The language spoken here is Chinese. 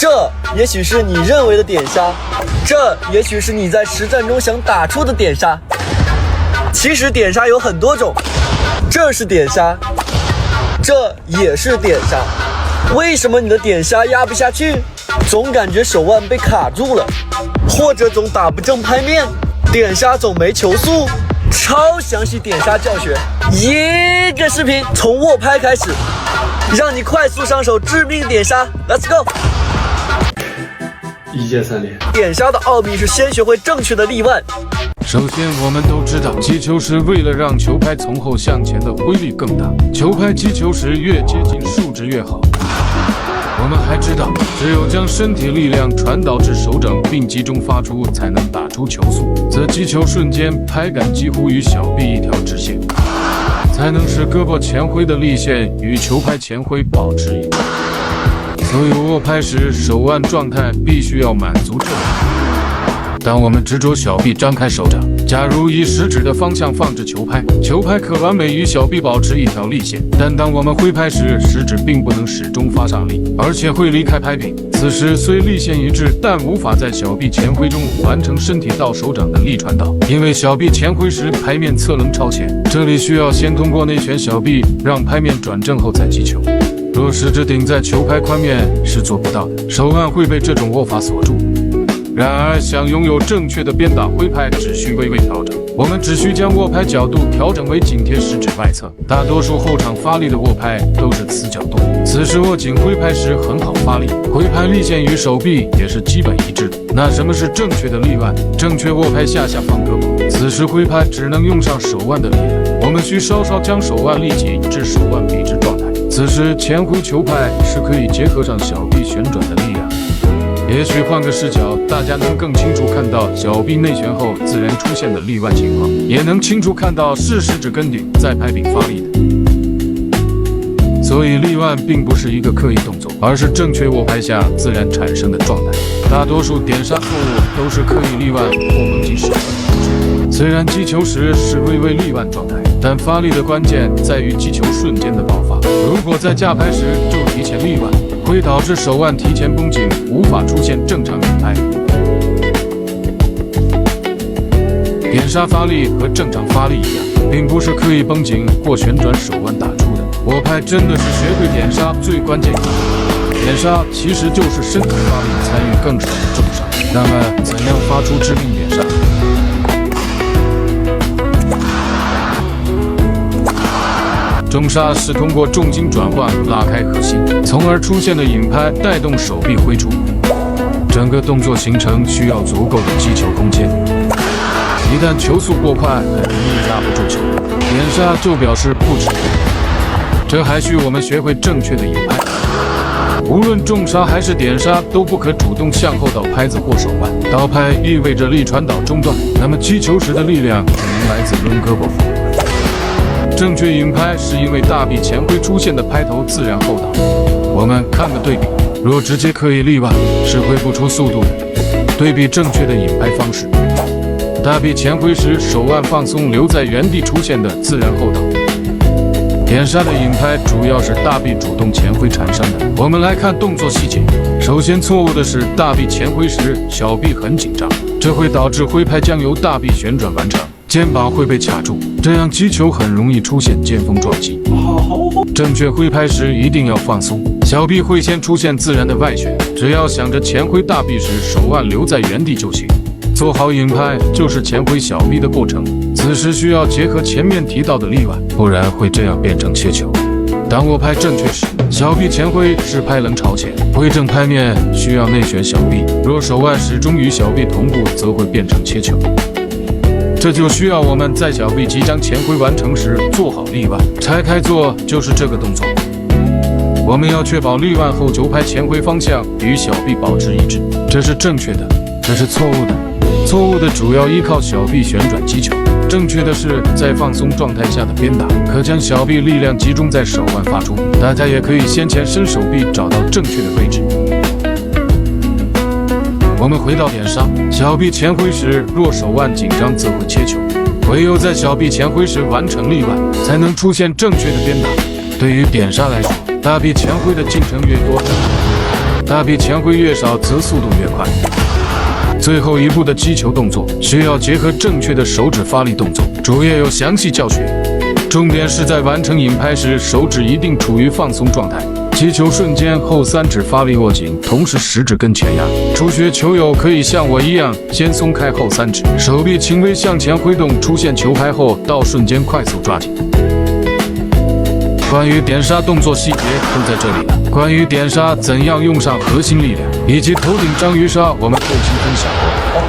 這也許是你認為的點殺，這也許是你在實戰中想打出的點殺。其實點殺有很多種，這是點殺，這也是點殺。為什麼你的點殺壓不下去？總感覺手腕被卡住了，或者总打不正拍面，點殺总沒球速。超詳細點殺教學，一個視頻從握拍開始，讓你快速上手致命點殺。Let's go！ 一鍵3連。點殺的奧秘是先学会正確的立腕。首先，我們都知道，擊球時為了讓球拍從後向前的揮力更大，球拍擊球時越接近數值越好。我們還知道，只有將身體力量傳導至手掌並集中發出，才能打出球速，則擊球瞬間拍感幾乎與小臂一條直線，才能使胳膊前揮的力線與球拍前揮保持一致。所以握拍時手腕狀態必須要滿足這個。當我們執着小臂張開手掌，假如以食指的方向放置球拍，球拍可完美與小臂保持一條力線。但當我們揮拍時，食指並不能始終發上力，而且會離開拍柄。此時雖力線一致，但無法在小臂前揮中完成身體到手掌的力傳導，因為小臂前揮時拍面側棱超前，這裡需要先通過內旋小臂讓拍面轉正後再擊球。若食指頂在球拍寬面是做不到的，手腕會被這種握法鎖住。然而，想擁有正確的鞭打揮拍，只需微微調整。我們只需將握拍角度調整為緊貼食指外側。大多數後場發力的握拍都是此角度，此時握緊揮拍時很好發力，揮拍力線與手臂也是基本一致的。那什麼是正確的立腕？正確握拍下放胳膊，此時揮拍只能用上手腕的力量，我們需稍稍將手腕立起至手腕筆直狀態。此時前揮球拍是可以結合上小臂旋轉的力量。也許換個視角，大家能更清楚看到小臂內旋後自然出現的立腕情況，也能清楚看到是食指根頂在拍柄發力的。所以立腕並不是一個刻意動作，而是正確握拍下自然產生的狀態。大多數點殺錯誤都是刻意立腕或猛擊手腕導致。雖然擊球時是微微立腕狀態，但發力的關鍵在於擊球瞬間的爆發。如果在架拍時就提前立腕，會導致手腕提前繃緊，無法出現正常引拍。點殺發力和正常發力一樣，並不是刻意繃緊或旋轉手腕打出的。握拍真的是學會點殺最關鍵一步。點殺其實就是身體發力參與更少的重殺。那麼，怎樣發出致命點殺？重殺是通過重心轉換拉開核心，從而出現的引拍帶動手臂揮出。整個動作形成需要足夠的擊球空間，一旦球速過快，很容易壓不住球。點殺就表示不止。這還需我們學會正確的引拍。無論重殺還是點殺，都不可主動向後倒拍子或手腕。倒拍意味着力傳導中斷，那麼擊球時的力量可能來自掄胳膊腹。正確引拍是因為大臂前揮出現的拍頭自然後倒。我們看個對比，若直接刻意立腕是揮不出速度的。對比正確的引拍方式，大臂前揮時手腕放鬆留在原地出現的自然後倒。點殺的引拍主要是大臂主動前揮產生的。我們來看動作細節。首先錯誤的是大臂前揮時小臂很緊張，這會導致揮拍將由大臂旋轉完成，肩膀會被卡住，這樣擊球很容易出現肩峰撞擊。正確揮拍時一定要放鬆，小臂會先出現自然的外旋，只要想着前揮大臂時手腕留在原地就行。做好引拍就是前揮小臂的過程，此時需要結合前面提到的立腕，不然會這樣變成切球。當握拍正確時，小臂前揮是拍棱朝前，揮正拍面需要內旋小臂，若手腕始終與小臂同步，則會變成切球。這就需要我們在小臂即將前揮完成時做好立腕。拆開做就是這個動作。我們要確保立腕後球拍前揮方向與小臂保持一致，這是正確的，這是錯誤的。錯誤的主要依靠小臂旋轉擊球，正確的是在放鬆狀態下的鞭打，可將小臂力量集中在手腕發出。大家也可以先前伸手臂找到正確的位置。我们回到點殺，小臂前揮時若手腕緊張則會切球，唯有在小臂前揮時完成立腕，才能出現正確的鞭打。對於點殺來說，大臂前揮的進程越多，它比前揮越少，則速度越快。最後一步的擊球動作需要結合正確的手指發力動作，主頁有詳細教學。重點是在完成引拍時，手指一定處於放鬆狀態。擊球瞬間，後三指發力握緊，同時食指跟前壓。初學球友可以像我一樣，先鬆開後三指，手臂輕微向前揮動，出現球拍後，到瞬間快速抓緊。關於點殺動作細節都在這裡了。關於點殺怎樣用上核心力量，以及頭頂章魚殺，我們後期分享。